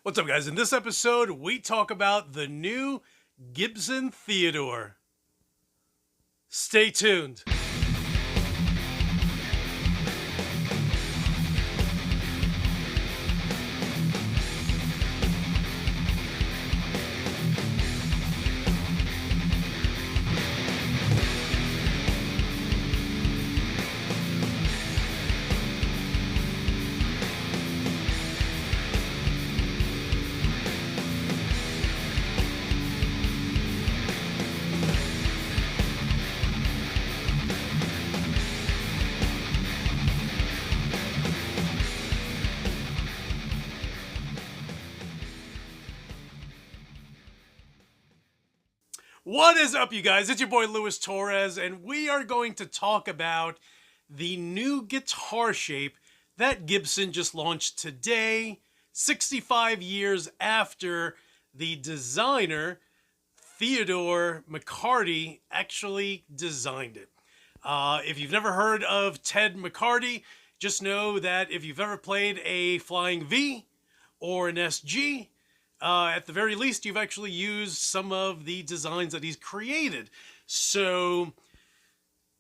What's up, guys? In this episode, we talk about the new Gibson Theodore. Stay tuned. What is up, you guys? It's your boy Luis Torres, and we are going to talk about the new guitar shape that Gibson just launched today, 65 years after the designer, Theodore McCarty, actually designed it. If you've never heard of Ted McCarty, just know that if you've ever played a Flying V or an SG, at the very least, you've actually used some of the designs that he's created. So,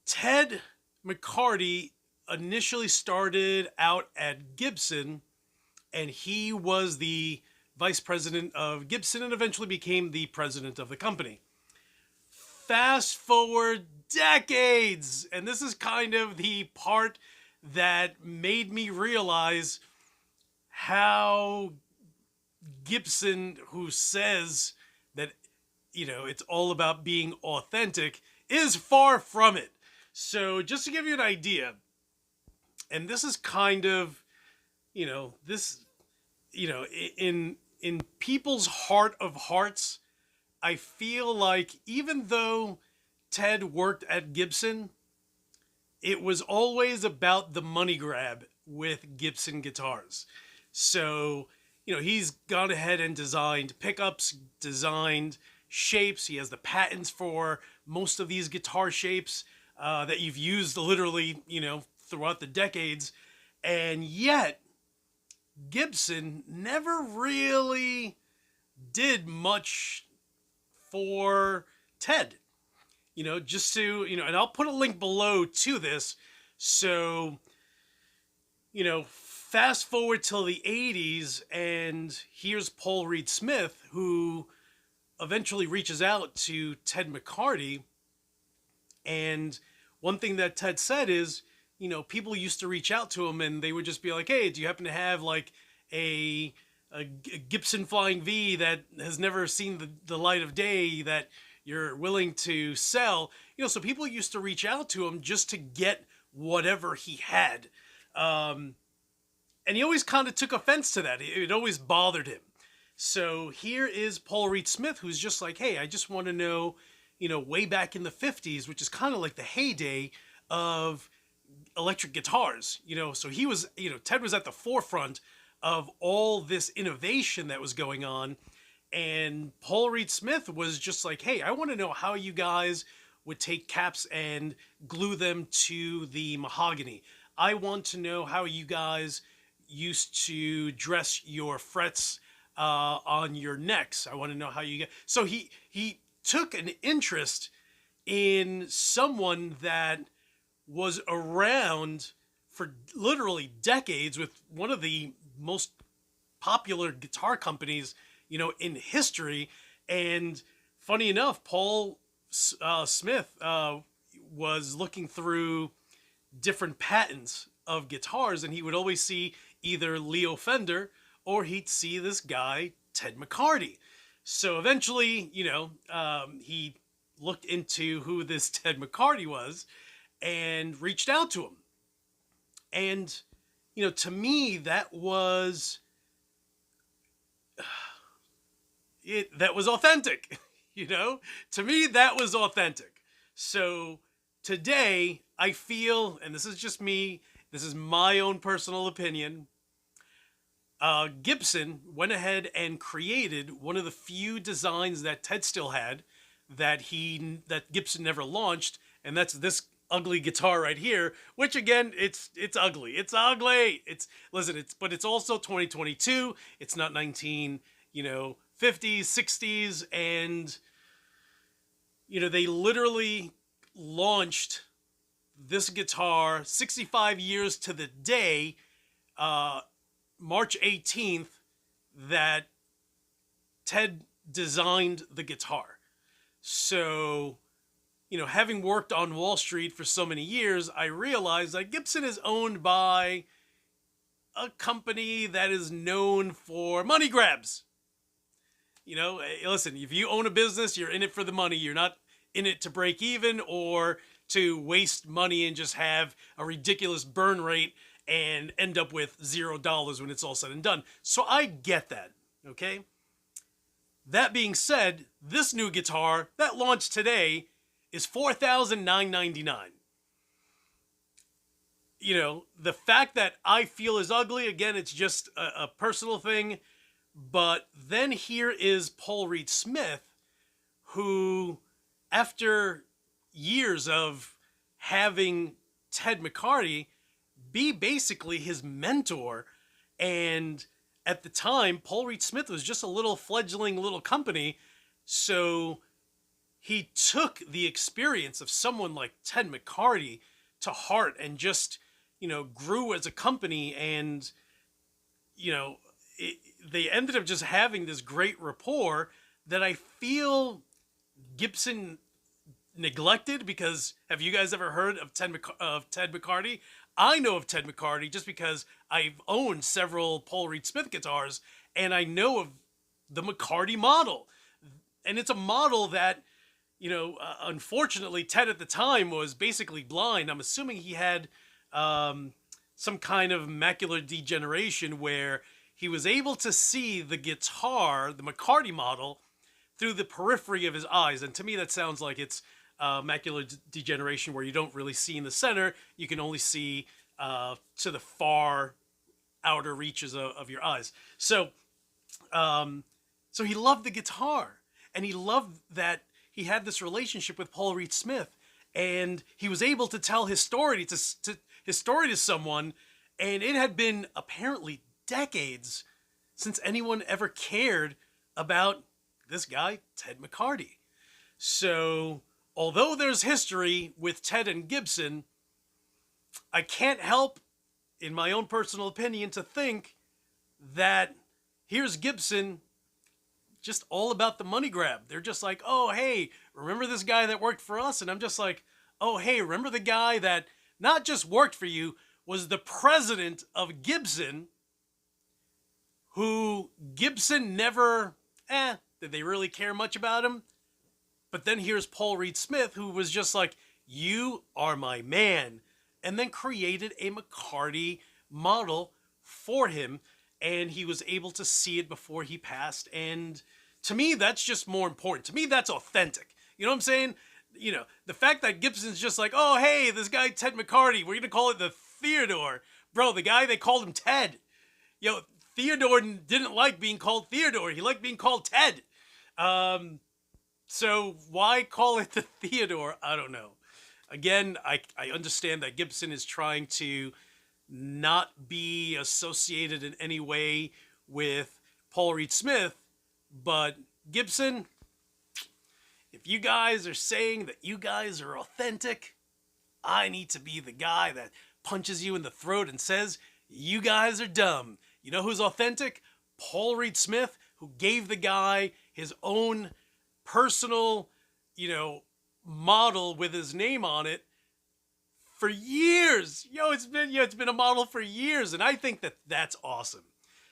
Ted McCarty initially started out at Gibson, and he was the vice president of Gibson and eventually became the president of the company. Fast forward decades, and this is kind of the part that made me realize how Gibson, who says that, it's all about being authentic, is far from it. So just to give you an idea, and this is kind of, in people's heart of hearts, I feel like even though Ted worked at Gibson, it was always about the money grab with Gibson guitars. So, he's gone ahead and designed pickups, designed shapes. He has the patents for most of these guitar shapes that you've used literally, throughout the decades. And yet, Gibson never really did much for Ted. Just to, and I'll put a link below to this. So, fast forward till the 80s, and here's Paul Reed Smith, who eventually reaches out to Ted McCarty. And one thing that Ted said is, people used to reach out to him and they would just be like, hey, do you happen to have like a Gibson Flying V that has never seen the light of day that you're willing to sell? So people used to reach out to him just to get whatever he had. And he always kind of took offense to that. It always bothered him. So here is Paul Reed Smith, who's just like, hey, I just want to know, way back in the 50s, which is kind of like the heyday of electric guitars. So he was, Ted was at the forefront of all this innovation that was going on. And Paul Reed Smith was just like, hey, I want to know how you guys would take caps and glue them to the mahogany. I want to know how you guys used to dress your frets on your necks. I want to know how you get. So he took an interest in someone that was around for literally decades with one of the most popular guitar companies, in history. And funny enough, Paul Smith was looking through different patents of guitars, and he would always see either Leo Fender or he'd see this guy, Ted McCarty. So eventually, he looked into who this Ted McCarty was and reached out to him. And, to me, that was that was authentic. To me, that was authentic. So today, I feel, and this is just me, this is my own personal opinion, Gibson went ahead and created one of the few designs that Ted still had that Gibson never launched, and that's this ugly guitar right here, which again, it's ugly. It's ugly. Listen, but it's also 2022. It's not 50s, 60s, and they literally launched this guitar 65 years to the day, March 18th, that Ted designed the guitar. So, having worked on Wall Street for so many years, I realized that Gibson is owned by a company that is known for money grabs. Listen, if you own a business, you're in it for the money. You're not in it to break even or to waste money and just have a ridiculous burn rate and end up with $0 when it's all said and done. So I get that, okay? That being said, this new guitar that launched today is $4,999. The fact that I feel is ugly, again, it's just a personal thing. But then here is Paul Reed Smith, who, after years of having Ted McCarty be basically his mentor, and at the time, Paul Reed Smith was just a little fledgling little company, so he took the experience of someone like Ted McCarty to heart and just, grew as a company, and, they ended up just having this great rapport that I feel Gibson neglected, because have you guys ever heard of Ted McCarty? I know of Ted McCarty just because I've owned several Paul Reed Smith guitars, and I know of the McCarty model. And it's a model that, unfortunately, Ted at the time was basically blind. I'm assuming he had some kind of macular degeneration where he was able to see the guitar, the McCarty model, through the periphery of his eyes. And to me, that sounds like it's macular degeneration, where you don't really see in the center. You can only see to the far outer reaches of your eyes. So he loved the guitar, and he loved that he had this relationship with Paul Reed Smith, and he was able to tell his story to someone, and it had been apparently decades since anyone ever cared about this guy, Ted McCarty. So, although there's history with Ted and Gibson, I can't help, in my own personal opinion, to think that here's Gibson just all about the money grab. They're just like, oh, hey, remember this guy that worked for us? And I'm just like, oh, hey, remember the guy that not just worked for you, was the president of Gibson, who Gibson never, did they really care much about him? But then here's Paul Reed Smith, who was just like, you are my man, and then created a McCarty model for him, and he was able to see it before he passed. And to me, that's just more important. To me, that's authentic. You know what I'm saying? The fact that Gibson's just like, oh, hey, this guy Ted McCarty, we're going to call it the Theodore. Bro, the guy, they called him Ted. Theodore didn't like being called Theodore. He liked being called Ted. So why call it the Theodore? I don't know. Again, I understand that Gibson is trying to not be associated in any way with Paul Reed Smith, but Gibson, if you guys are saying that you guys are authentic, I need to be the guy that punches you in the throat and says, you guys are dumb. You know who's authentic? Paul Reed Smith, who gave the guy his own personal, model with his name on it for years. It's been a model for years, and I think that that's awesome.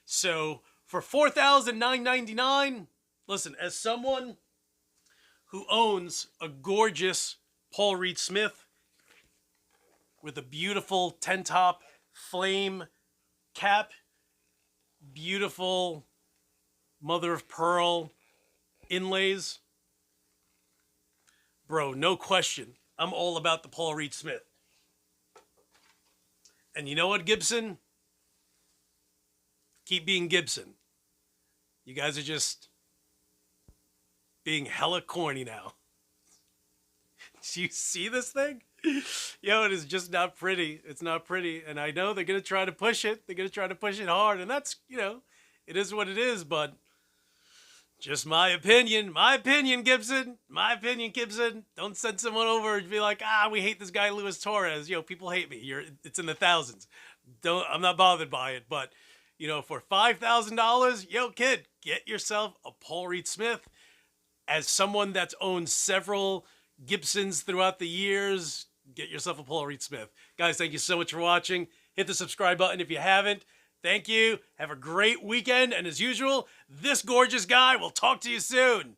So for $4,999, listen, as someone who owns a gorgeous Paul Reed Smith with a beautiful 10-top flame cap, beautiful mother of pearl inlays, bro, no question, I'm all about the Paul Reed Smith. And you know what, Gibson? Keep being Gibson. You guys are just being hella corny now. Do you see this thing? Yo, it is just not pretty. It's not pretty. And I know they're going to try to push it. They're going to try to push it hard. And that's, it is what it is. But just my opinion. My opinion, Gibson. My opinion, Gibson. Don't send someone over and be like, we hate this guy, Luis Torres. People hate me. It's in the thousands. I'm not bothered by it. But, for $5,000, kid, get yourself a Paul Reed Smith. As someone that's owned several Gibsons throughout the years, get yourself a Paul Reed Smith. Guys, thank you so much for watching. Hit the subscribe button if you haven't. Thank you. Have a great weekend. And as usual, this gorgeous guy will talk to you soon.